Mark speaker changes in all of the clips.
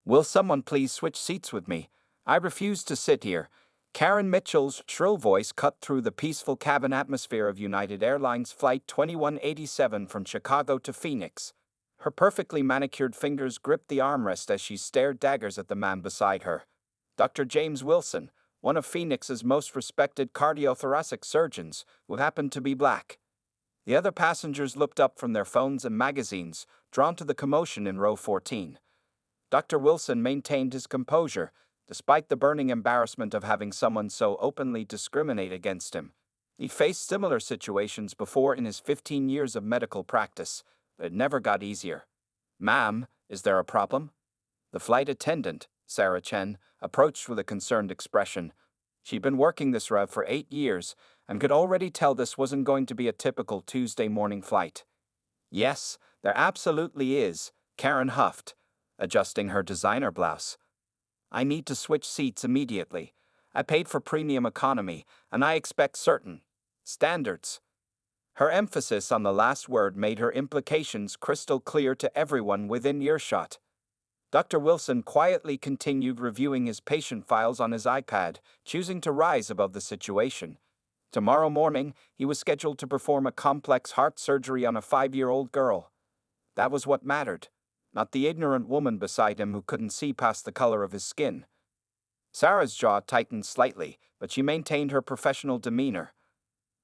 Speaker 1: Will someone please switch seats with me? I refuse to sit here. Karen Mitchell's shrill voice cut through the peaceful cabin atmosphere of United Airlines Flight 2187 from Chicago to Phoenix. Her perfectly manicured fingers gripped the armrest as she stared daggers at the man beside her. Dr. James Wilson, one of Phoenix's most respected cardiothoracic surgeons, who happened to be black. The other passengers looked up from their phones and magazines, drawn to the commotion in row 14. Dr. Wilson maintained his composure, despite the burning embarrassment of having someone so openly discriminate against him. He faced similar situations before in his 15 years of medical practice, but it never got easier. "Ma'am, is there a problem?" The flight attendant, Sarah Chen, approached with a concerned expression. She'd been working this route for 8 years and could already tell this wasn't going to be a typical Tuesday morning flight. "Yes, there absolutely is," Karen huffed, adjusting her designer blouse. "I need to switch seats immediately. I paid for premium economy, and I expect certain standards." Her emphasis on the last word made her implications crystal clear to everyone within earshot. Dr. Wilson quietly continued reviewing his patient files on his iPad, choosing to rise above the situation. Tomorrow morning, he was scheduled to perform a complex heart surgery on a 5-year-old girl. That was what mattered, not the ignorant woman beside him who couldn't see past the color of his skin. Sarah's jaw tightened slightly, but she maintained her professional demeanor.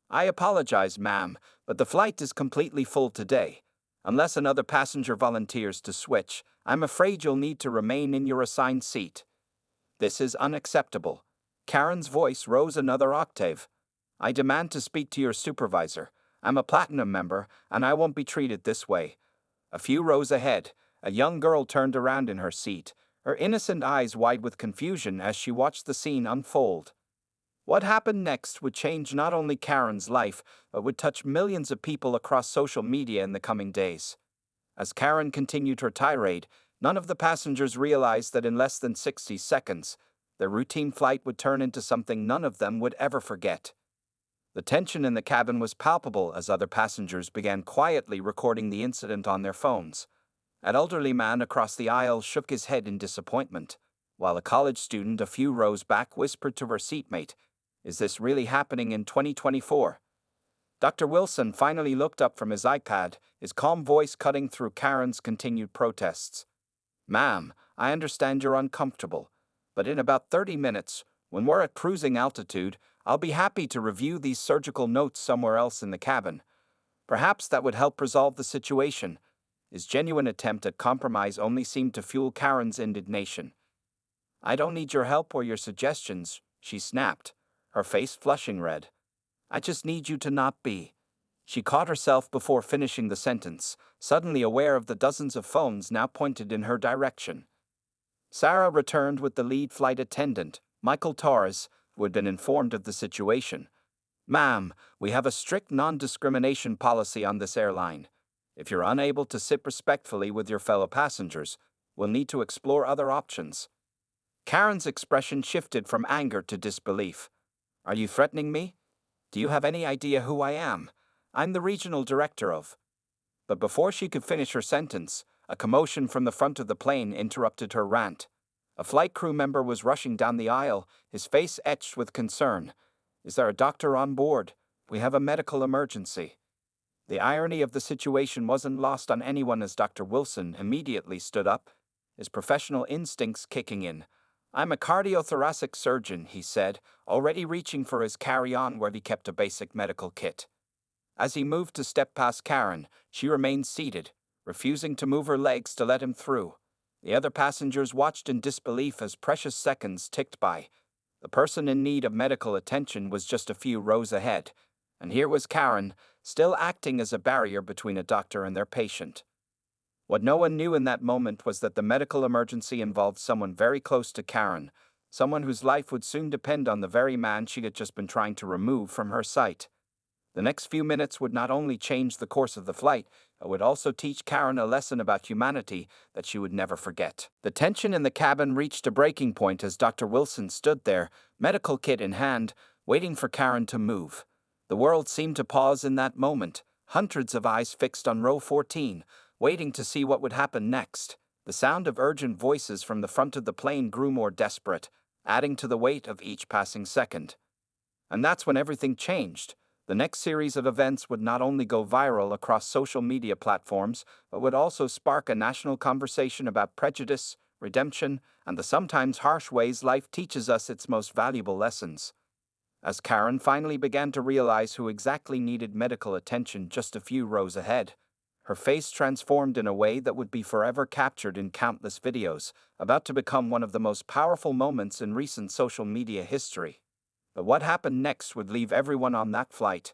Speaker 1: "I apologize, ma'am, but the flight is completely full today. Unless another passenger volunteers to switch, I'm afraid you'll need to remain in your assigned seat." "This is unacceptable." Karen's voice rose another octave. "I demand to speak to your supervisor. I'm a platinum member, and I won't be treated this way." A few rows ahead, a young girl turned around in her seat, her innocent eyes wide with confusion as she watched the scene unfold. What happened next would change not only Karen's life, but would touch millions of people across social media in the coming days. As Karen continued her tirade, none of the passengers realized that in less than 60 seconds, their routine flight would turn into something none of them would ever forget. The tension in the cabin was palpable as other passengers began quietly recording the incident on their phones. An elderly man across the aisle shook his head in disappointment, while a college student a few rows back whispered to her seatmate, "Is this really happening in 2024? Dr. Wilson finally looked up from his iPad, his calm voice cutting through Karen's continued protests. "Ma'am, I understand you're uncomfortable, but in about 30 minutes, when we're at cruising altitude, I'll be happy to review these surgical notes somewhere else in the cabin. Perhaps that would help resolve the situation." His genuine attempt at compromise only seemed to fuel Karen's indignation. "I don't need your help or your suggestions," she snapped, her face flushing red. "I just need you to not be." She caught herself before finishing the sentence, suddenly aware of the dozens of phones now pointed in her direction. Sarah returned with the lead flight attendant, Michael Torres, who had been informed of the situation. "Ma'am, we have a strict non-discrimination policy on this airline. If you're unable to sit respectfully with your fellow passengers, we'll need to explore other options." Karen's expression shifted from anger to disbelief. "Are you threatening me? Do you have any idea who I am? I'm the regional director of—" But before she could finish her sentence, a commotion from the front of the plane interrupted her rant. A flight crew member was rushing down the aisle, his face etched with concern. "Is there a doctor on board? We have a medical emergency." The irony of the situation wasn't lost on anyone as Dr. Wilson immediately stood up, his professional instincts kicking in. "I'm a cardiothoracic surgeon," he said, already reaching for his carry-on where he kept a basic medical kit. As he moved to step past Karen, she remained seated, refusing to move her legs to let him through. The other passengers watched in disbelief as precious seconds ticked by. The person in need of medical attention was just a few rows ahead, and here was Karen, still acting as a barrier between a doctor and their patient. What no one knew in that moment was that the medical emergency involved someone very close to Karen, someone whose life would soon depend on the very man she had just been trying to remove from her sight. The next few minutes would not only change the course of the flight, but would also teach Karen a lesson about humanity that she would never forget. The tension in the cabin reached a breaking point as Dr. Wilson stood there, medical kit in hand, waiting for Karen to move. The world seemed to pause in that moment, hundreds of eyes fixed on row 14, waiting to see what would happen next. The sound of urgent voices from the front of the plane grew more desperate, adding to the weight of each passing second. And that's when everything changed. The next series of events would not only go viral across social media platforms, but would also spark a national conversation about prejudice, redemption, and the sometimes harsh ways life teaches us its most valuable lessons. As Karen finally began to realize who exactly needed medical attention just a few rows ahead, her face transformed in a way that would be forever captured in countless videos, about to become one of the most powerful moments in recent social media history. But what happened next would leave everyone on that flight,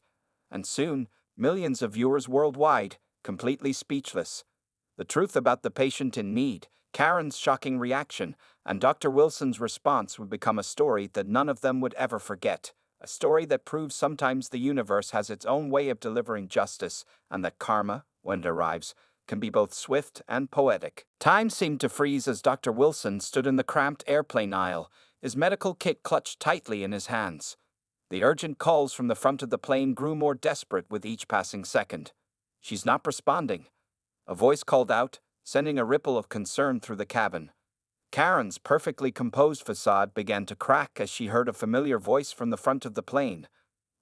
Speaker 1: and soon, millions of viewers worldwide, completely speechless. The truth about the patient in need, Karen's shocking reaction, and Dr. Wilson's response would become a story that none of them would ever forget. A story that proves sometimes the universe has its own way of delivering justice, and that karma, when it arrives, can be both swift and poetic. Time seemed to freeze as Dr. Wilson stood in the cramped airplane aisle, his medical kit clutched tightly in his hands. The urgent calls from the front of the plane grew more desperate with each passing second. "She's not responding," a voice called out, sending a ripple of concern through the cabin. Karen's perfectly composed facade began to crack as she heard a familiar voice from the front of the plane.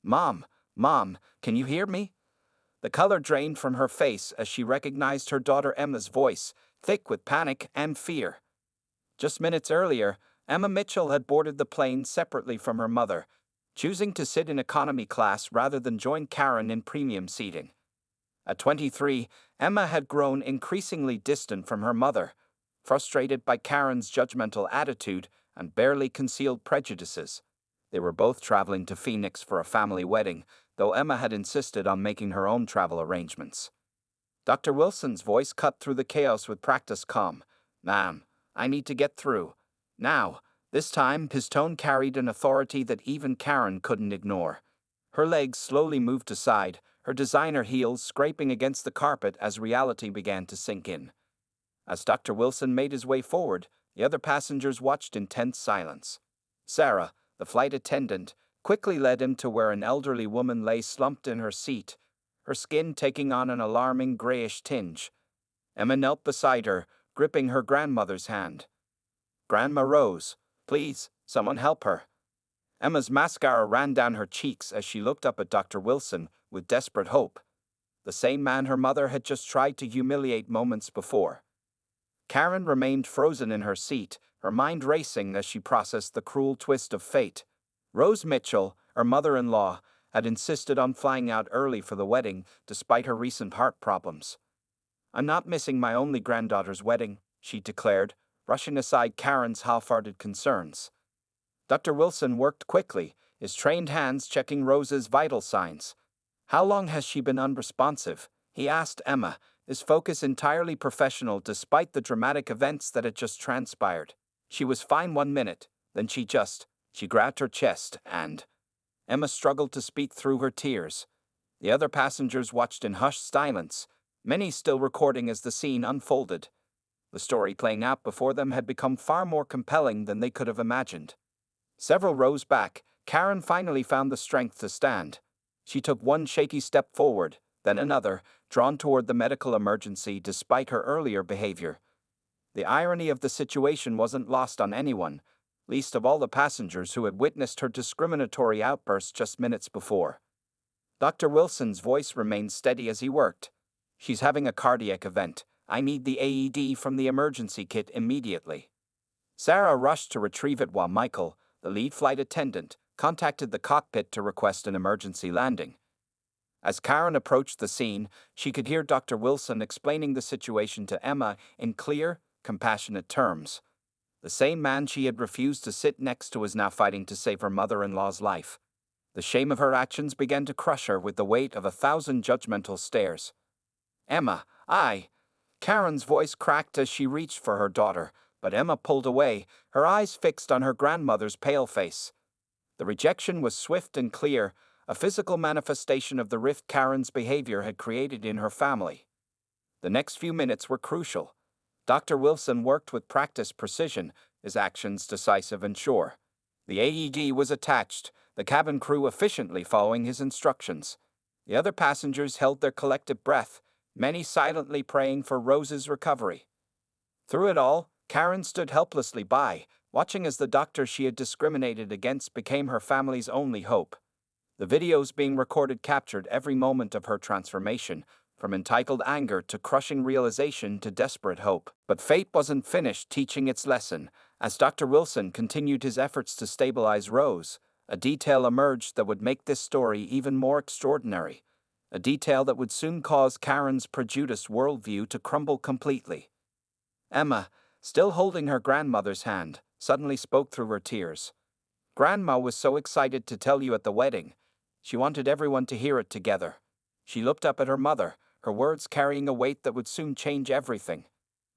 Speaker 1: "Mom, Mom, can you hear me?" The color drained from her face as she recognized her daughter Emma's voice, thick with panic and fear. Just minutes earlier, Emma Mitchell had boarded the plane separately from her mother, choosing to sit in economy class rather than join Karen in premium seating. At 23, Emma had grown increasingly distant from her mother, frustrated by Karen's judgmental attitude and barely concealed prejudices. They were both traveling to Phoenix for a family wedding, though Emma had insisted on making her own travel arrangements. Dr. Wilson's voice cut through the chaos with practiced calm. "Ma'am, I need to get through. Now." This time, his tone carried an authority that even Karen couldn't ignore. Her legs slowly moved aside, her designer heels scraping against the carpet as reality began to sink in. As Dr. Wilson made his way forward, the other passengers watched in tense silence. Sarah, the flight attendant, quickly led him to where an elderly woman lay slumped in her seat, her skin taking on an alarming grayish tinge. Emma knelt beside her, gripping her grandmother's hand. "Grandma Rose, please, someone help her." Emma's mascara ran down her cheeks as she looked up at Dr. Wilson with desperate hope, the same man her mother had just tried to humiliate moments before. Karen remained frozen in her seat, her mind racing as she processed the cruel twist of fate. Rose Mitchell, her mother-in-law, had insisted on flying out early for the wedding despite her recent heart problems. "I'm not missing my only granddaughter's wedding," she declared, brushing aside Karen's half-hearted concerns. Dr. Wilson worked quickly, his trained hands checking Rose's vital signs. "How long has she been unresponsive?" he asked Emma, his focus entirely professional despite the dramatic events that had just transpired. "She was fine 1 minute, then she grabbed her chest and..." Emma struggled to speak through her tears. The other passengers watched in hushed silence, many still recording as the scene unfolded. The story playing out before them had become far more compelling than they could have imagined. Several rows back, Karen finally found the strength to stand. She took one shaky step forward, then another, drawn toward the medical emergency despite her earlier behavior. The irony of the situation wasn't lost on anyone, least of all the passengers who had witnessed her discriminatory outburst just minutes before. Dr. Wilson's voice remained steady as he worked. "She's having a cardiac event. I need the AED from the emergency kit immediately." Sarah rushed to retrieve it while Michael, the lead flight attendant, contacted the cockpit to request an emergency landing. As Karen approached the scene, she could hear Dr. Wilson explaining the situation to Emma in clear, compassionate terms. The same man she had refused to sit next to was now fighting to save her mother-in-law's life. The shame of her actions began to crush her with the weight of 1,000 judgmental stares. "Emma, Karen's voice cracked as she reached for her daughter, but Emma pulled away, her eyes fixed on her grandmother's pale face. The rejection was swift and clear, a physical manifestation of the rift Karen's behavior had created in her family. The next few minutes were crucial. Dr. Wilson worked with practiced precision, his actions decisive and sure. The AED was attached, the cabin crew efficiently following his instructions. The other passengers held their collective breath, many silently praying for Rose's recovery. Through it all, Karen stood helplessly by, watching as the doctor she had discriminated against became her family's only hope. The videos being recorded captured every moment of her transformation, from entitled anger to crushing realization to desperate hope. But fate wasn't finished teaching its lesson. As Dr. Wilson continued his efforts to stabilize Rose, a detail emerged that would make this story even more extraordinary. A detail that would soon cause Karen's prejudiced worldview to crumble completely. Emma, still holding her grandmother's hand, suddenly spoke through her tears. Grandma was so excited to tell you at the wedding. She wanted everyone to hear it together. She looked up at her mother, her words carrying a weight that would soon change everything.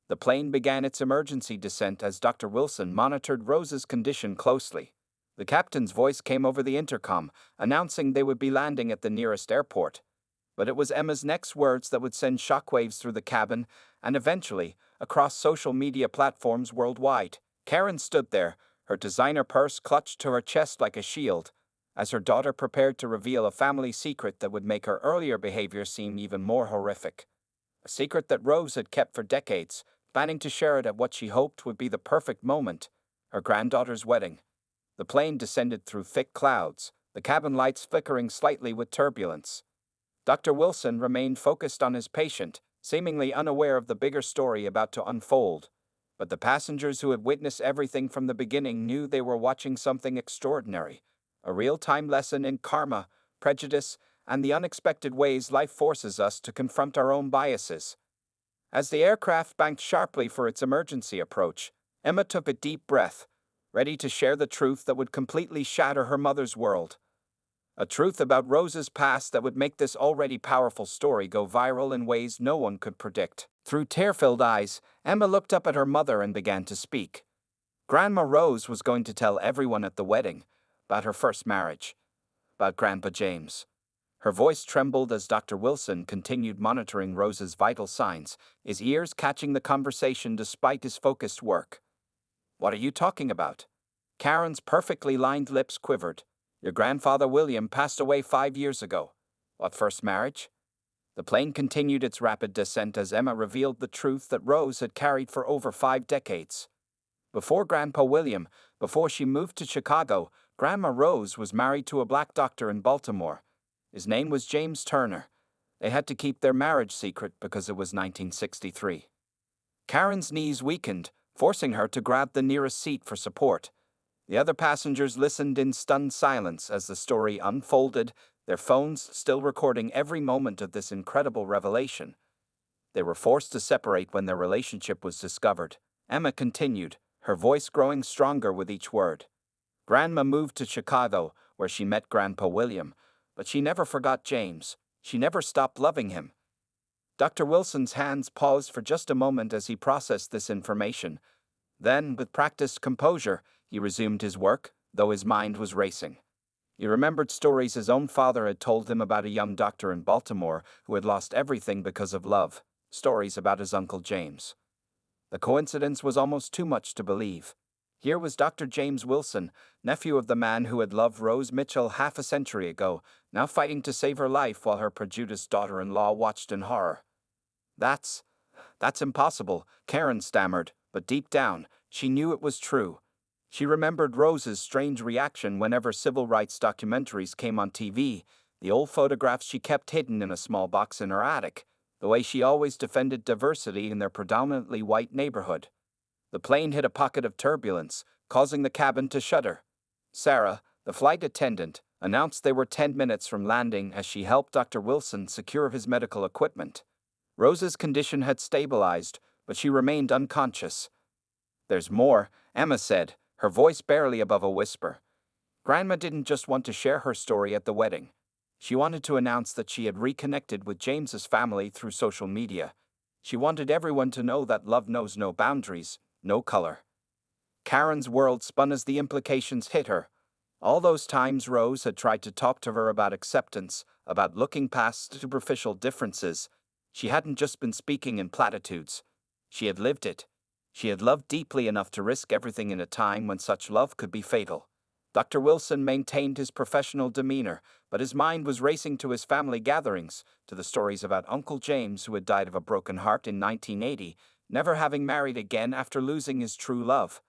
Speaker 1: The plane began its emergency descent as Dr. Wilson monitored Rose's condition closely. The captain's voice came over the intercom, announcing they would be landing at the nearest airport. But it was Emma's next words that would send shockwaves through the cabin, and eventually, across social media platforms worldwide. Karen stood there, her designer purse clutched to her chest like a shield, as her daughter prepared to reveal a family secret that would make her earlier behavior seem even more horrific. A secret that Rose had kept for decades, planning to share it at what she hoped would be the perfect moment, her granddaughter's wedding. The plane descended through thick clouds, the cabin lights flickering slightly with turbulence. Dr. Wilson remained focused on his patient, seemingly unaware of the bigger story about to unfold. But the passengers who had witnessed everything from the beginning knew they were watching something extraordinary, a real-time lesson in karma, prejudice, and the unexpected ways life forces us to confront our own biases. As the aircraft banked sharply for its emergency approach, Emma took a deep breath, ready to share the truth that would completely shatter her mother's world. A truth about Rose's past that would make this already powerful story go viral in ways no one could predict. Through tear-filled eyes, Emma looked up at her mother and began to speak. Grandma Rose was going to tell everyone at the wedding about her first marriage, about Grandpa James. Her voice trembled as Dr. Wilson continued monitoring Rose's vital signs, his ears catching the conversation despite his focused work. "What are you talking about?" Karen's perfectly lined lips quivered. "Your grandfather William passed away 5 years ago." "What first marriage?" The plane continued its rapid descent as Emma revealed the truth that Rose had carried for over 5 decades. Before Grandpa William, before she moved to Chicago, Grandma Rose was married to a black doctor in Baltimore. His name was James Turner. They had to keep their marriage secret because it was 1963. Karen's knees weakened, forcing her to grab the nearest seat for support. The other passengers listened in stunned silence as the story unfolded, their phones still recording every moment of this incredible revelation. They were forced to separate when their relationship was discovered. Emma continued, her voice growing stronger with each word. Grandma moved to Chicago, where she met Grandpa William, but she never forgot James. She never stopped loving him. Dr. Wilson's hands paused for just a moment as he processed this information. Then, with practiced composure, he resumed his work, though his mind was racing. He remembered stories his own father had told him about a young doctor in Baltimore who had lost everything because of love, stories about his Uncle James. The coincidence was almost too much to believe. Here was Dr. James Wilson, nephew of the man who had loved Rose Mitchell half a century ago, now fighting to save her life while her prejudiced daughter-in-law watched in horror. That's impossible," Karen stammered, but deep down, she knew it was true. She remembered Rose's strange reaction whenever civil rights documentaries came on TV, the old photographs she kept hidden in a small box in her attic, the way she always defended diversity in their predominantly white neighborhood. The plane hit a pocket of turbulence, causing the cabin to shudder. Sarah, the flight attendant, announced they were 10 minutes from landing as she helped Dr. Wilson secure his medical equipment. Rose's condition had stabilized, but she remained unconscious. "There's more," Emma said, her voice barely above a whisper. Grandma didn't just want to share her story at the wedding. She wanted to announce that she had reconnected with James's family through social media. She wanted everyone to know that love knows no boundaries, no color. Karen's world spun as the implications hit her. All those times Rose had tried to talk to her about acceptance, about looking past superficial differences, she hadn't just been speaking in platitudes. She had lived it. She had loved deeply enough to risk everything in a time when such love could be fatal. Dr. Wilson maintained his professional demeanor, but his mind was racing to his family gatherings, to the stories about Uncle James who had died of a broken heart in 1980, never having married again after losing his true love.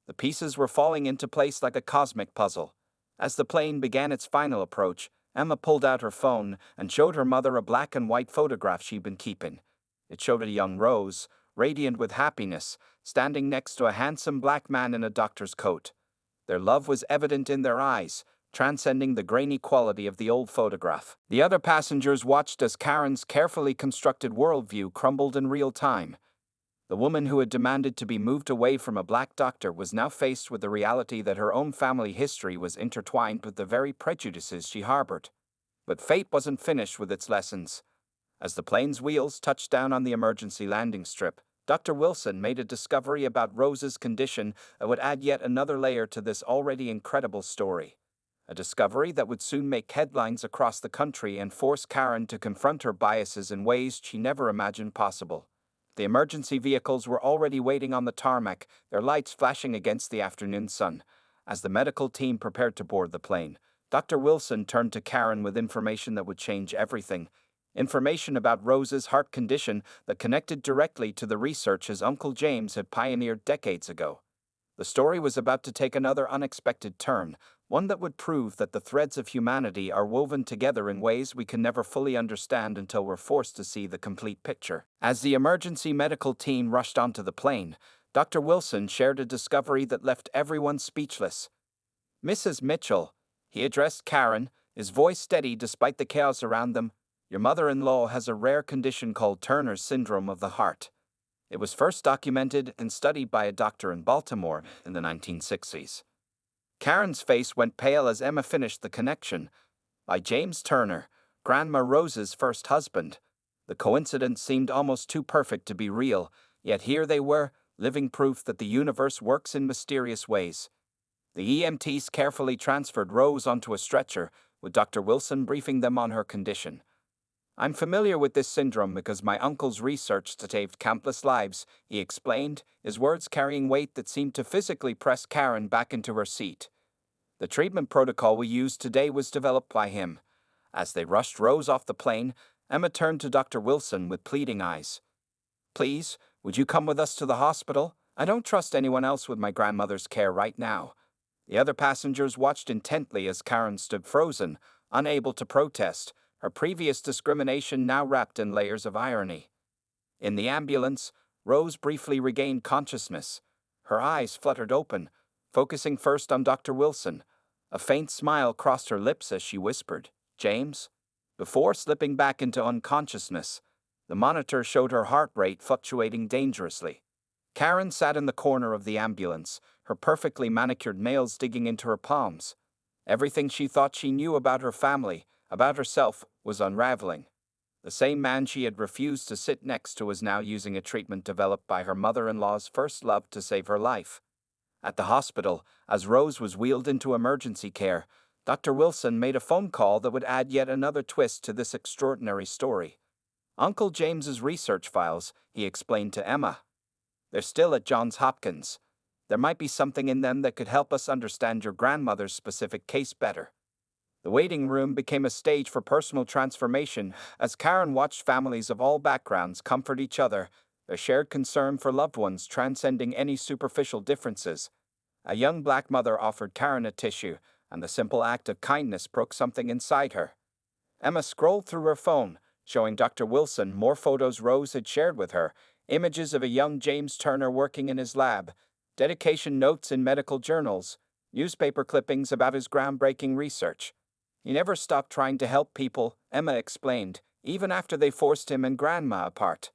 Speaker 1: The pieces were falling into place like a cosmic puzzle. As the plane began its final approach, Emma pulled out her phone and showed her mother a black and white photograph she'd been keeping. It showed a young Rose, radiant with happiness, standing next to a handsome black man in a doctor's coat. Their love was evident in their eyes, transcending the grainy quality of the old photograph. The other passengers watched as Karen's carefully constructed worldview crumbled in real time. The woman who had demanded to be moved away from a black doctor was now faced with the reality that her own family history was intertwined with the very prejudices she harbored. But fate wasn't finished with its lessons. As the plane's wheels touched down on the emergency landing strip, Dr. Wilson made a discovery about Rose's condition that would add yet another layer to this already incredible story. A discovery that would soon make headlines across the country and force Karen to confront her biases in ways she never imagined possible. The emergency vehicles were already waiting on the tarmac, their lights flashing against the afternoon sun. As the medical team prepared to board the plane, Dr. Wilson turned to Karen with information that would change everything. Information about Rose's heart condition that connected directly to the research his Uncle James had pioneered decades ago. The story was about to take another unexpected turn, one that would prove that the threads of humanity are woven together in ways we can never fully understand until we're forced to see the complete picture. As the emergency medical team rushed onto the plane, Dr. Wilson shared a discovery that left everyone speechless. "Mrs. Mitchell," he addressed Karen, his voice steady despite the chaos around them, "your mother-in-law has a rare condition called Turner's syndrome of the heart. It was first documented and studied by a doctor in Baltimore in the 1960s. Karen's face went pale as Emma finished the connection. By James Turner, Grandma Rose's first husband. The coincidence seemed almost too perfect to be real, yet here they were, living proof that the universe works in mysterious ways. The EMTs carefully transferred Rose onto a stretcher, with Dr. Wilson briefing them on her condition. "I'm familiar with this syndrome because my uncle's research saved countless lives," he explained, his words carrying weight that seemed to physically press Karen back into her seat. "The treatment protocol we use today was developed by him." As they rushed Rose off the plane, Emma turned to Dr. Wilson with pleading eyes. "Please, would you come with us to the hospital? I don't trust anyone else with my grandmother's care right now." The other passengers watched intently as Karen stood frozen, unable to protest, her previous discrimination now wrapped in layers of irony. In the ambulance, Rose briefly regained consciousness. Her eyes fluttered open, focusing first on Dr. Wilson. A faint smile crossed her lips as she whispered, "James?" Before slipping back into unconsciousness, the monitor showed her heart rate fluctuating dangerously. Karen sat in the corner of the ambulance, her perfectly manicured nails digging into her palms. Everything she thought she knew about her family, about herself, was unraveling. The same man she had refused to sit next to was now using a treatment developed by her mother-in-law's first love to save her life. At the hospital, as Rose was wheeled into emergency care, Dr. Wilson made a phone call that would add yet another twist to this extraordinary story. "Uncle James's research files," he explained to Emma. "They're still at Johns Hopkins. There might be something in them that could help us understand your grandmother's specific case better." The waiting room became a stage for personal transformation as Karen watched families of all backgrounds comfort each other, their shared concern for loved ones transcending any superficial differences. A young black mother offered Karen a tissue, and the simple act of kindness broke something inside her. Emma scrolled through her phone, showing Dr. Wilson more photos Rose had shared with her, images of a young James Turner working in his lab, dedication notes in medical journals, newspaper clippings about his groundbreaking research. "He never stopped trying to help people," Emma explained, "even after they forced him and Grandma apart."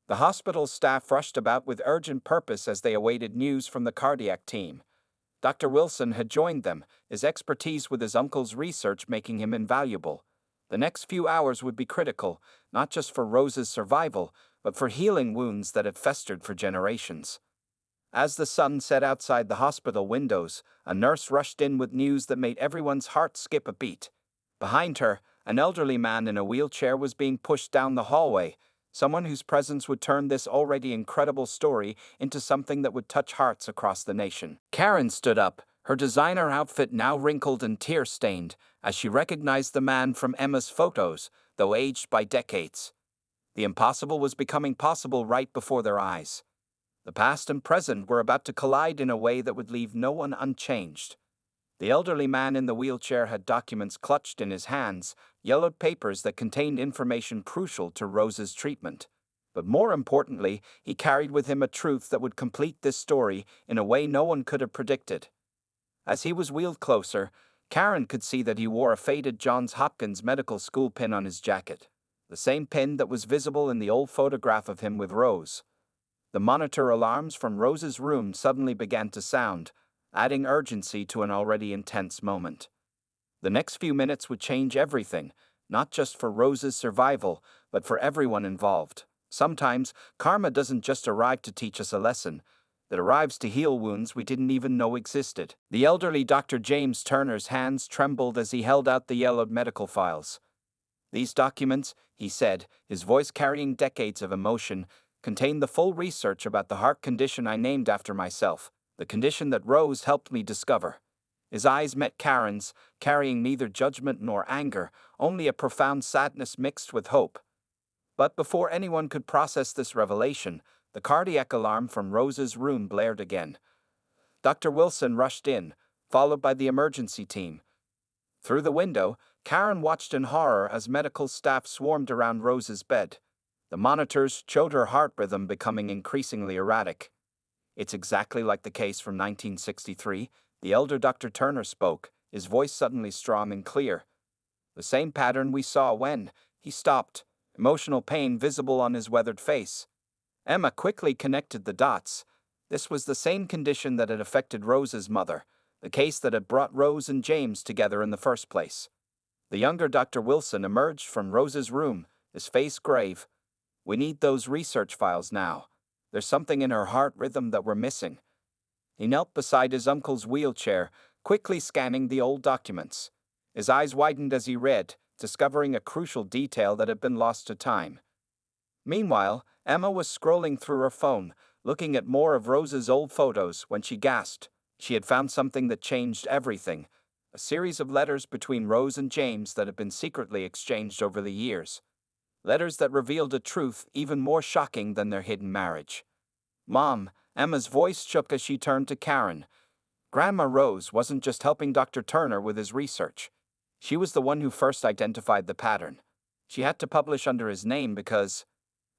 Speaker 1: The hospital staff rushed about with urgent purpose as they awaited news from the cardiac team. Dr. Wilson had joined them, his expertise with his uncle's research making him invaluable. The next few hours would be critical, not just for Rose's survival, but for healing wounds that had festered for generations. As the sun set outside the hospital windows, a nurse rushed in with news that made everyone's heart skip a beat. Behind her, an elderly man in a wheelchair was being pushed down the hallway, someone whose presence would turn this already incredible story into something that would touch hearts across the nation. Karen stood up, her designer outfit now wrinkled and tear-stained, as she recognized the man from Emma's photos, though aged by decades. The impossible was becoming possible right before their eyes. The past and present were about to collide in a way that would leave no one unchanged. The elderly man in the wheelchair had documents clutched in his hands, yellowed papers that contained information crucial to Rose's treatment. But more importantly, he carried with him a truth that would complete this story in a way no one could have predicted. As he was wheeled closer, Karen could see that he wore a faded Johns Hopkins Medical School pin on his jacket, the same pin that was visible in the old photograph of him with Rose. The monitor alarms from Rose's room suddenly began to sound, adding urgency to an already intense moment. The next few minutes would change everything, not just for Rose's survival, but for everyone involved. Sometimes, karma doesn't just arrive to teach us a lesson. It arrives to heal wounds we didn't even know existed. The elderly Dr. James Turner's hands trembled as he held out the yellowed medical files. "These documents," he said, his voice carrying decades of emotion, "contain the full research about the heart condition I named after myself, the condition that Rose helped me discover." His eyes met Karen's, carrying neither judgment nor anger, only a profound sadness mixed with hope. But before anyone could process this revelation, the cardiac alarm from Rose's room blared again. Dr. Wilson rushed in, followed by the emergency team. Through the window, Karen watched in horror as medical staff swarmed around Rose's bed. The monitors showed her heart rhythm becoming increasingly erratic. "It's exactly like the case from 1963, the elder Dr. Turner spoke, his voice suddenly strong and clear. "The same pattern we saw when—" He stopped, emotional pain visible on his weathered face. Emma quickly connected the dots. This was the same condition that had affected Rose's mother, the case that had brought Rose and James together in the first place. The younger Dr. Wilson emerged from Rose's room, his face grave. "We need those research files now. There's something in her heart rhythm that we're missing." He knelt beside his uncle's wheelchair, quickly scanning the old documents. His eyes widened as he read, discovering a crucial detail that had been lost to time. Meanwhile, Emma was scrolling through her phone, looking at more of Rose's old photos when she gasped. She had found something that changed everything. A series of letters between Rose and James that had been secretly exchanged over the years. Letters that revealed a truth even more shocking than their hidden marriage. "Mom," Emma's voice shook as she turned to Karen. Grandma Rose wasn't just helping Dr. Turner with his research. She was the one who first identified the pattern. She had to publish under his name because—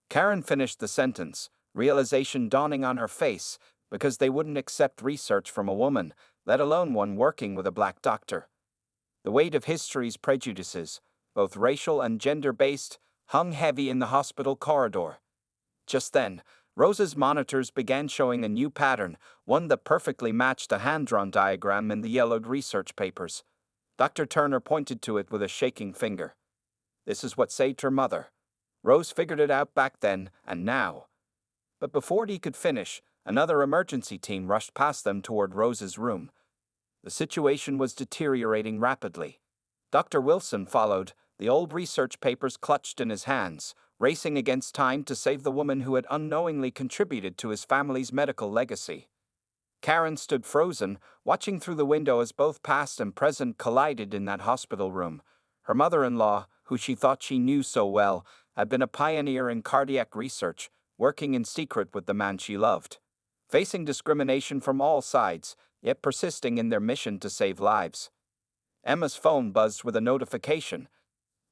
Speaker 1: Karen finished the sentence, realization dawning on her face, because they wouldn't accept research from a woman, let alone one working with a black doctor. The weight of history's prejudices, both racial and gender-based, hung heavy in the hospital corridor. Just then, Rose's monitors began showing a new pattern, one that perfectly matched the hand-drawn diagram in the yellowed research papers. Dr. Turner pointed to it with a shaking finger. "This is what saved her mother. Rose figured it out back then, and now." But before he could finish, another emergency team rushed past them toward Rose's room. The situation was deteriorating rapidly. Dr. Wilson followed, the old research papers clutched in his hands, racing against time to save the woman who had unknowingly contributed to his family's medical legacy. Karen stood frozen, watching through the window as both past and present collided in that hospital room. Her mother-in-law, who she thought she knew so well, had been a pioneer in cardiac research, working in secret with the man she loved. Facing discrimination from all sides, yet persisting in their mission to save lives. Emma's phone buzzed with a notification.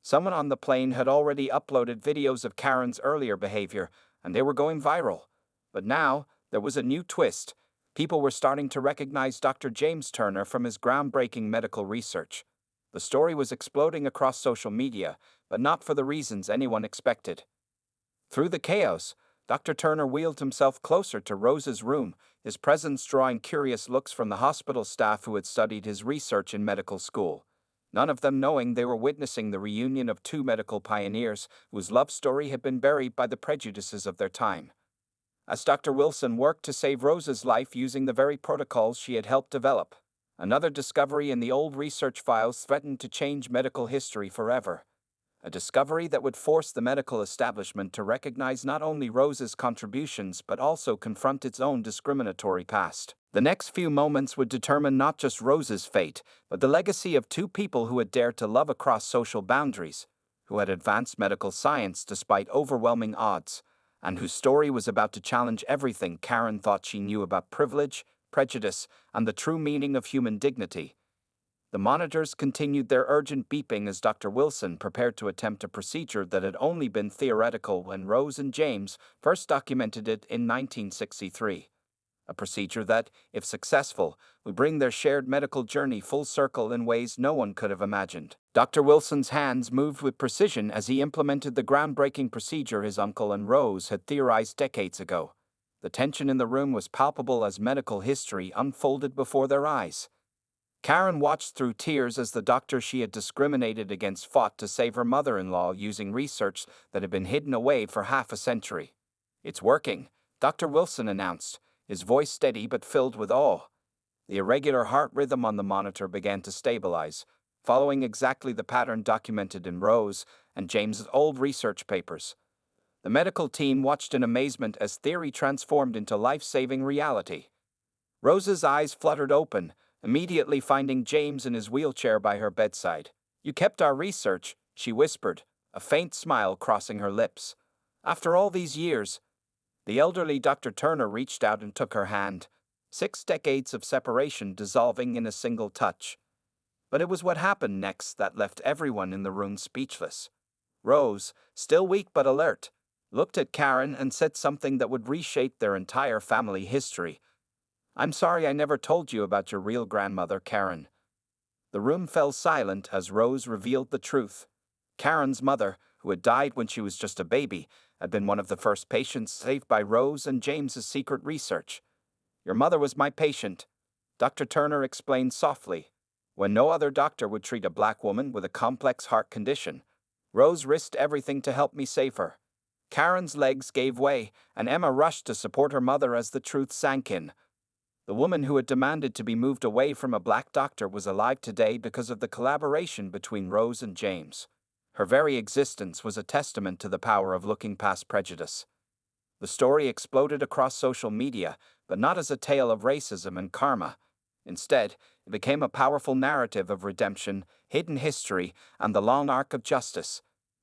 Speaker 1: Someone on the plane had already uploaded videos of Karen's earlier behavior, and they were going viral. But now, there was a new twist. People were starting to recognize Dr. James Turner from his groundbreaking medical research. The story was exploding across social media, but not for the reasons anyone expected. Through the chaos, Dr. Turner wheeled himself closer to Rose's room, his presence drawing curious looks from the hospital staff who had studied his research in medical school. None of them knowing they were witnessing the reunion of two medical pioneers whose love story had been buried by the prejudices of their time. As Dr. Wilson worked to save Rose's life using the very protocols she had helped develop, another discovery in the old research files threatened to change medical history forever. A discovery that would force the medical establishment to recognize not only Rose's contributions but also confront its own discriminatory past. The next few moments would determine not just Rose's fate, but the legacy of two people who had dared to love across social boundaries. who had advanced medical science despite overwhelming odds, and whose story was about to challenge everything Karen thought she knew about privilege, prejudice, and the true meaning of human dignity. The monitors continued their urgent beeping as Dr. Wilson prepared to attempt a procedure that had only been theoretical when Rose and James first documented it in 1963. A procedure that, if successful, would bring their shared medical journey full circle in ways no one could have imagined. Dr. Wilson's hands moved with precision as he implemented the groundbreaking procedure his uncle and Rose had theorized decades ago. The tension in the room was palpable as medical history unfolded before their eyes. Karen watched through tears as the doctor she had discriminated against fought to save her mother-in-law using research that had been hidden away for half a century. "It's working," Dr. Wilson announced, his voice steady but filled with awe. The irregular heart rhythm on the monitor began to stabilize, following exactly the pattern documented in Rose and James's old research papers. The medical team watched in amazement as theory transformed into life-saving reality. Rose's eyes fluttered open, immediately finding James in his wheelchair by her bedside. "You kept our research," she whispered, a faint smile crossing her lips. "After all these years." The elderly Dr. Turner reached out and took her hand, 6 decades of separation dissolving in a single touch. But it was what happened next that left everyone in the room speechless. Rose, still weak but alert, looked at Karen and said something that would reshape their entire family history. "I'm sorry I never told you about your real grandmother, Karen." The room fell silent as Rose revealed the truth. Karen's mother, who had died when she was just a baby, had been one of the first patients saved by Rose and James's secret research. "Your mother was my patient," Dr. Turner explained softly. "When no other doctor would treat a black woman with a complex heart condition, Rose risked everything to help me save her." Karen's legs gave way, and Emma rushed to support her mother as the truth sank in. The woman who had demanded to be moved away from a black doctor was alive today because of the collaboration between Rose and James. Her very existence was a testament to the power of looking past prejudice. The story exploded across social media, but not as a tale of racism and karma. Instead, it became a powerful narrative of redemption, hidden history, and the long arc of justice.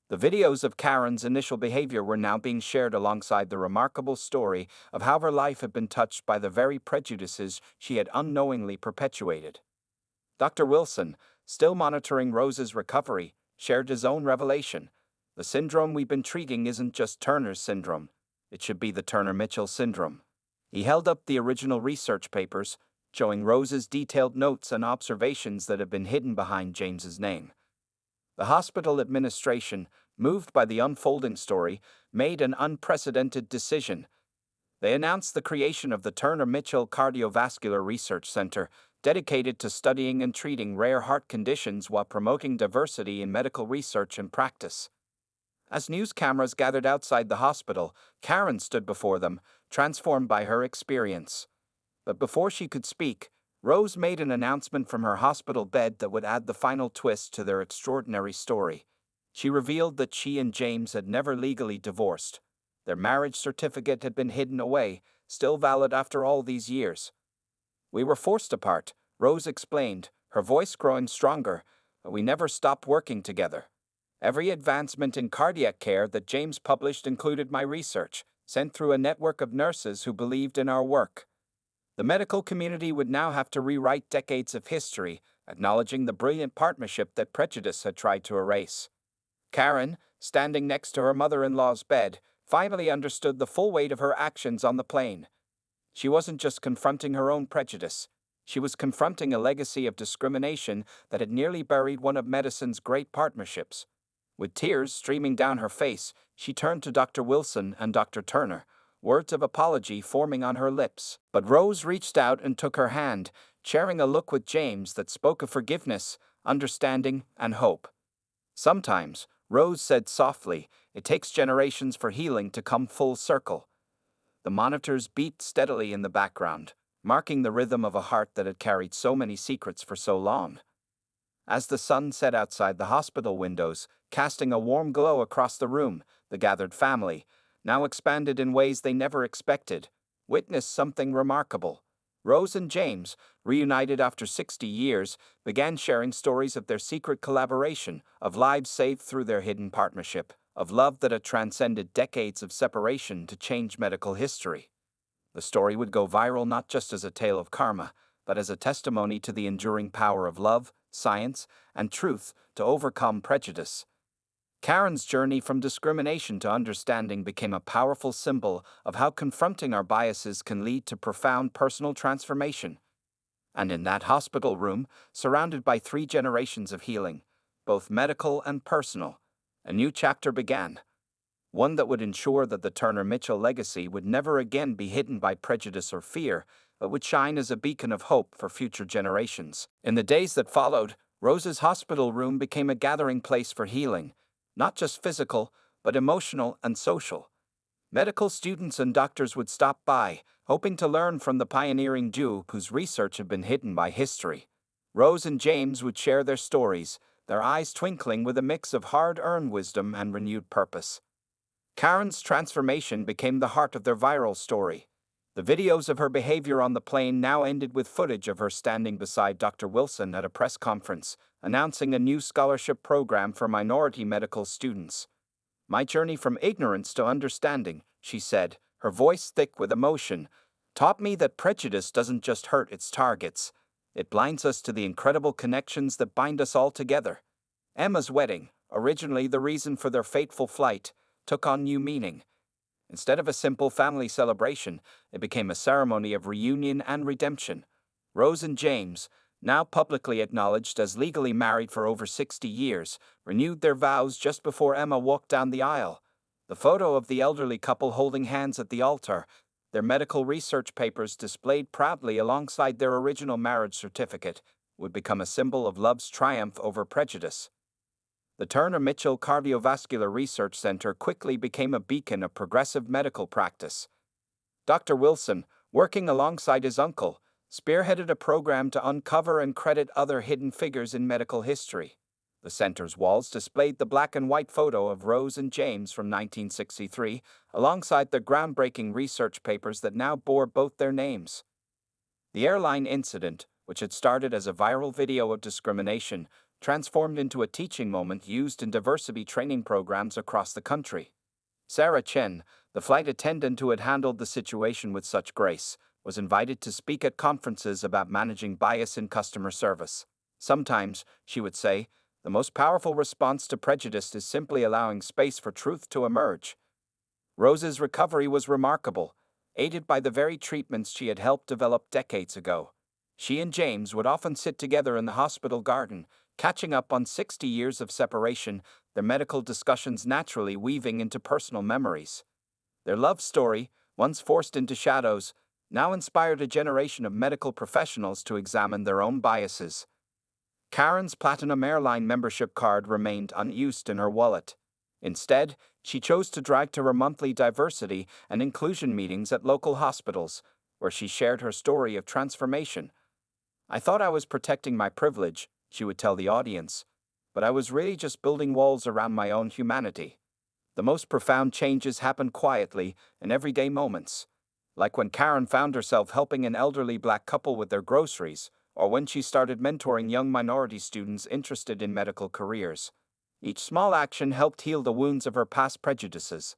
Speaker 1: The videos of Karen's initial behavior were now being shared alongside the remarkable story of how her life had been touched by the very prejudices she had unknowingly perpetuated. Dr. Wilson, still monitoring Rose's recovery, shared his own revelation. "The syndrome we've been treating isn't just Turner's syndrome. It should be the Turner-Mitchell syndrome." He held up the original research papers, showing Rose's detailed notes and observations that had been hidden behind James's name. The hospital administration, moved by the unfolding story, made an unprecedented decision. They announced the creation of the Turner-Mitchell Cardiovascular Research Center, dedicated to studying and treating rare heart conditions while promoting diversity in medical research and practice. As news cameras gathered outside the hospital, Karen stood before them, transformed by her experience. But before she could speak, Rose made an announcement from her hospital bed that would add the final twist to their extraordinary story. She revealed that she and James had never legally divorced. Their marriage certificate had been hidden away, still valid after all these years. "We were forced apart," Rose explained, her voice growing stronger, "but we never stopped working together. Every advancement in cardiac care that James published included my research, sent through a network of nurses who believed in our work." The medical community would now have to rewrite decades of history, acknowledging the brilliant partnership that prejudice had tried to erase. Karen, standing next to her mother-in-law's bed, finally understood the full weight of her actions on the plane. She wasn't just confronting her own prejudice. She was confronting a legacy of discrimination that had nearly buried one of medicine's great partnerships. With tears streaming down her face, she turned to Dr. Wilson and Dr. Turner, words of apology forming on her lips. But Rose reached out and took her hand, sharing a look with James that spoke of forgiveness, understanding, and hope. "Sometimes," Rose said softly, "it takes generations for healing to come full circle." The monitors beat steadily in the background, marking the rhythm of a heart that had carried so many secrets for so long. As the sun set outside the hospital windows, casting a warm glow across the room, the gathered family, now expanded in ways they never expected, witnessed something remarkable. Rose and James, reunited after 60 years, began sharing stories of their secret collaboration, of lives saved through their hidden partnership, of love that had transcended decades of separation to change medical history. The story would go viral not just as a tale of karma, but as a testimony to the enduring power of love, science, and truth to overcome prejudice. Karen's journey from discrimination to understanding became a powerful symbol of how confronting our biases can lead to profound personal transformation. And in that hospital room, surrounded by 3 generations of healing, both medical and personal, a new chapter began. One that would ensure that the Turner Mitchell legacy would never again be hidden by prejudice or fear, but would shine as a beacon of hope for future generations. In the days that followed, Rose's hospital room became a gathering place for healing, not just physical, but emotional and social. Medical students and doctors would stop by, hoping to learn from the pioneering duo whose research had been hidden by history. Rose and James would share their stories, their eyes twinkling with a mix of hard-earned wisdom and renewed purpose. Karen's transformation became the heart of their viral story. The videos of her behavior on the plane now ended with footage of her standing beside Dr. Wilson at a press conference, announcing a new scholarship program for minority medical students. "My journey from ignorance to understanding," she said, her voice thick with emotion, "taught me that prejudice doesn't just hurt its targets. It blinds us to the incredible connections that bind us all together." Emma's wedding, originally the reason for their fateful flight, took on new meaning. Instead of a simple family celebration, it became a ceremony of reunion and redemption. Rose and James, now publicly acknowledged as legally married for over 60 years, renewed their vows just before Emma walked down the aisle. The photo of the elderly couple holding hands at the altar, their medical research papers displayed proudly alongside their original marriage certificate, would become a symbol of love's triumph over prejudice. The Turner Mitchell Cardiovascular Research Center quickly became a beacon of progressive medical practice. Dr. Wilson, working alongside his uncle, spearheaded a program to uncover and credit other hidden figures in medical history. The center's walls displayed the black and white photo of Rose and James from 1963, alongside the groundbreaking research papers that now bore both their names. The airline incident, which had started as a viral video of discrimination, transformed into a teaching moment used in diversity training programs across the country. Sarah Chen, the flight attendant who had handled the situation with such grace, was invited to speak at conferences about managing bias in customer service. "Sometimes," she would say, "the most powerful response to prejudice is simply allowing space for truth to emerge." Rose's recovery was remarkable, aided by the very treatments she had helped develop decades ago. She and James would often sit together in the hospital garden, catching up on 60 years of separation, their medical discussions naturally weaving into personal memories. Their love story, once forced into shadows, now inspired a generation of medical professionals to examine their own biases. Karen's Platinum Airline membership card remained unused in her wallet. Instead, she chose to drive to her monthly diversity and inclusion meetings at local hospitals, where she shared her story of transformation. "I thought I was protecting my privilege," she would tell the audience, "but I was really just building walls around my own humanity." The most profound changes happened quietly, in everyday moments, like when Karen found herself helping an elderly black couple with their groceries, or when she started mentoring young minority students interested in medical careers. Each small action helped heal the wounds of her past prejudices.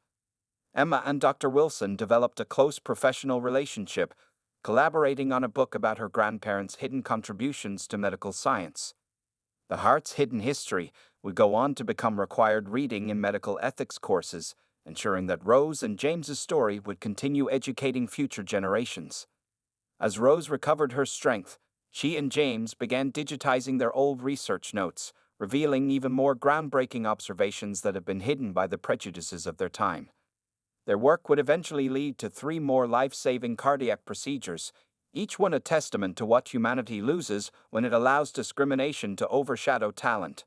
Speaker 1: Emma and Dr. Wilson developed a close professional relationship, collaborating on a book about her grandparents' hidden contributions to medical science. The Heart's Hidden History would go on to become required reading in medical ethics courses, ensuring that Rose and James's story would continue educating future generations. As Rose recovered her strength, she and James began digitizing their old research notes, revealing even more groundbreaking observations that had been hidden by the prejudices of their time. Their work would eventually lead to 3 more life-saving cardiac procedures, each one a testament to what humanity loses when it allows discrimination to overshadow talent.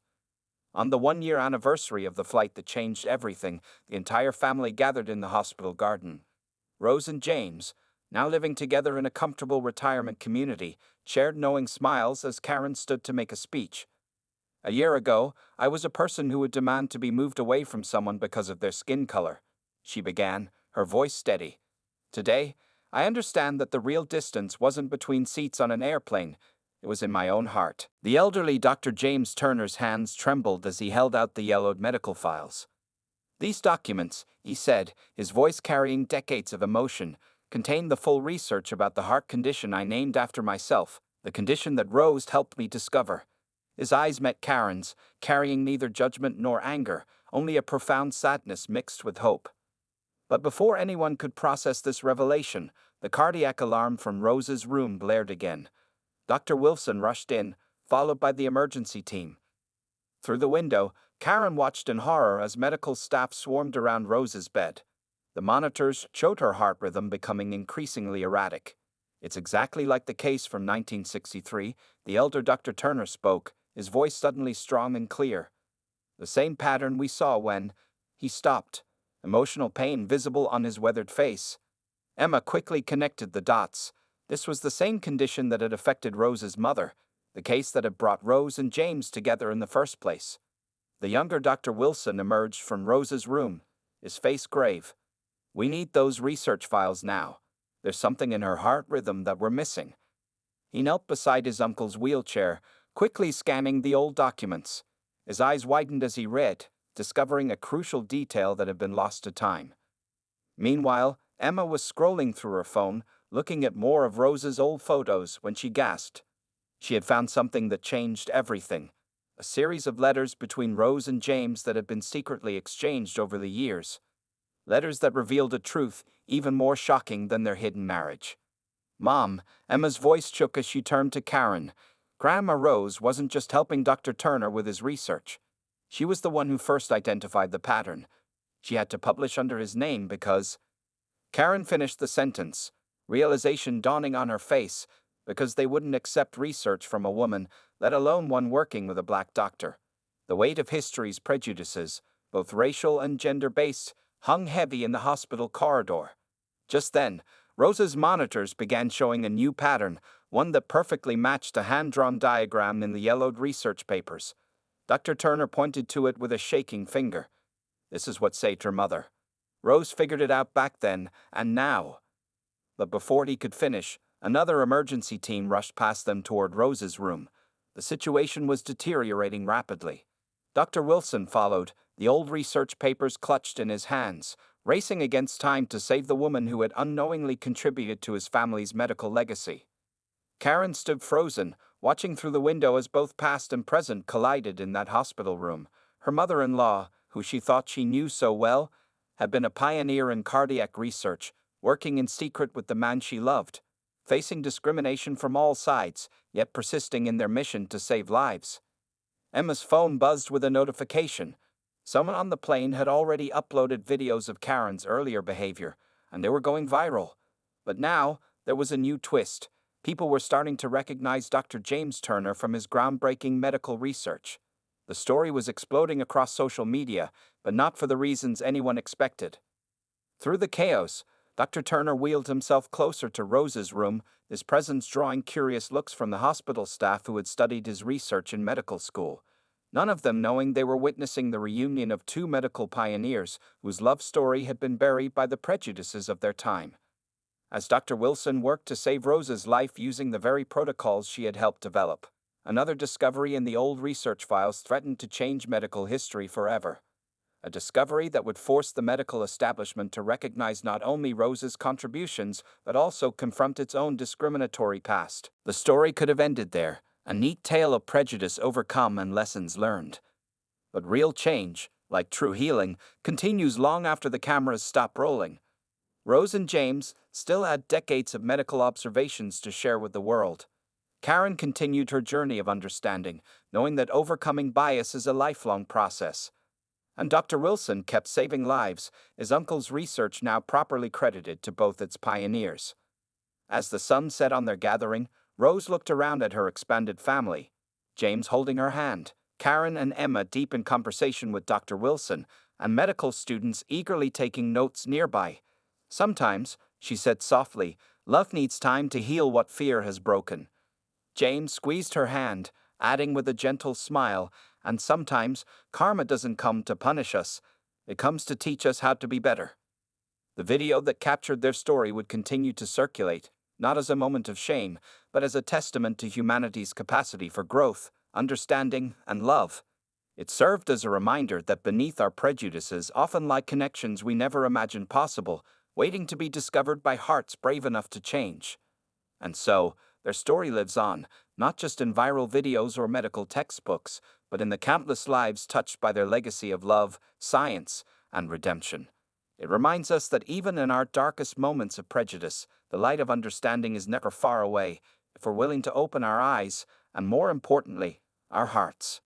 Speaker 1: On the 1-year anniversary of the flight that changed everything, the entire family gathered in the hospital garden. Rose and James, now living together in a comfortable retirement community, shared knowing smiles as Karen stood to make a speech. "A year ago, I was a person who would demand to be moved away from someone because of their skin color," she began, her voice steady. "Today, I understand that the real distance wasn't between seats on an airplane, it was in my own heart. The elderly Dr. James Turner's hands trembled as he held out the yellowed medical files. These documents, he said, his voice carrying decades of emotion, contain the full research about the heart condition I named after myself, the condition that Rose helped me discover. His eyes met Karen's, carrying neither judgment nor anger, only a profound sadness mixed with hope. But before anyone could process this revelation, the cardiac alarm from Rose's room blared again. Dr. Wilson rushed in, followed by the emergency team. Through the window, Karen watched in horror as medical staff swarmed around Rose's bed. The monitors showed her heart rhythm becoming increasingly erratic. It's exactly like the case from 1963, the elder Dr. Turner spoke, his voice suddenly strong and clear. The same pattern we saw when he stopped, emotional pain visible on his weathered face. Emma quickly connected the dots. This was the same condition that had affected Rose's mother, the case that had brought Rose and James together in the first place. The younger Dr. Wilson emerged from Rose's room, his face grave. We need those research files now. There's something in her heart rhythm that we're missing. He knelt beside his uncle's wheelchair, quickly scanning the old documents. His eyes widened as he read, discovering a crucial detail that had been lost to time. Meanwhile, Emma was scrolling through her phone, looking at more of Rose's old photos when she gasped. She had found something that changed everything. A series of letters between Rose and James that had been secretly exchanged over the years. Letters that revealed a truth even more shocking than their hidden marriage. Mom, Emma's voice shook as she turned to Karen. Grandma Rose wasn't just helping Dr. Turner with his research. She was the one who first identified the pattern. She had to publish under his name because... Karen finished the sentence, realization dawning on her face, because they wouldn't accept research from a woman, let alone one working with a black doctor. The weight of history's prejudices, both racial and gender-based, hung heavy in the hospital corridor. Just then, Rose's monitors began showing a new pattern, one that perfectly matched a hand-drawn diagram in the yellowed research papers. Dr. Turner pointed to it with a shaking finger. This is what saved her mother. Rose figured it out back then, and now. But before he could finish, another emergency team rushed past them toward Rose's room. The situation was deteriorating rapidly. Dr. Wilson followed, the old research papers clutched in his hands, racing against time to save the woman who had unknowingly contributed to his family's medical legacy. Karen stood frozen, watching through the window as both past and present collided in that hospital room. Her mother-in-law, who she thought she knew so well, had been a pioneer in cardiac research, working in secret with the man she loved, facing discrimination from all sides, yet persisting in their mission to save lives. Emma's phone buzzed with a notification. Someone on the plane had already uploaded videos of Karen's earlier behavior, and they were going viral. But now, there was a new twist. People were starting to recognize Dr. James Turner from his groundbreaking medical research. The story was exploding across social media, but not for the reasons anyone expected. Through the chaos, Dr. Turner wheeled himself closer to Rose's room, his presence drawing curious looks from the hospital staff who had studied his research in medical school, none of them knowing they were witnessing the reunion of two medical pioneers whose love story had been buried by the prejudices of their time. As Dr. Wilson worked to save Rose's life using the very protocols she had helped develop, another discovery in the old research files threatened to change medical history forever. A discovery that would force the medical establishment to recognize not only Rose's contributions, but also confront its own discriminatory past. The story could have ended there, a neat tale of prejudice overcome and lessons learned. But real change, like true healing, continues long after the cameras stop rolling. Rose and James still had decades of medical observations to share with the world. Karen continued her journey of understanding, knowing that overcoming bias is a lifelong process. And Dr. Wilson kept saving lives, his uncle's research now properly credited to both its pioneers. As the sun set on their gathering, Rose looked around at her expanded family, James holding her hand, Karen and Emma deep in conversation with Dr. Wilson, and medical students eagerly taking notes nearby. Sometimes, she said softly, love needs time to heal what fear has broken. James squeezed her hand, adding with a gentle smile, and sometimes, karma doesn't come to punish us, it comes to teach us how to be better. The video that captured their story would continue to circulate, not as a moment of shame, but as a testament to humanity's capacity for growth, understanding, and love. It served as a reminder that beneath our prejudices often lie connections we never imagined possible, waiting to be discovered by hearts brave enough to change. And so, their story lives on, not just in viral videos or medical textbooks, but in the countless lives touched by their legacy of love, science, and redemption. It reminds us that even in our darkest moments of prejudice, the light of understanding is never far away if we're willing to open our eyes and, more importantly, our hearts.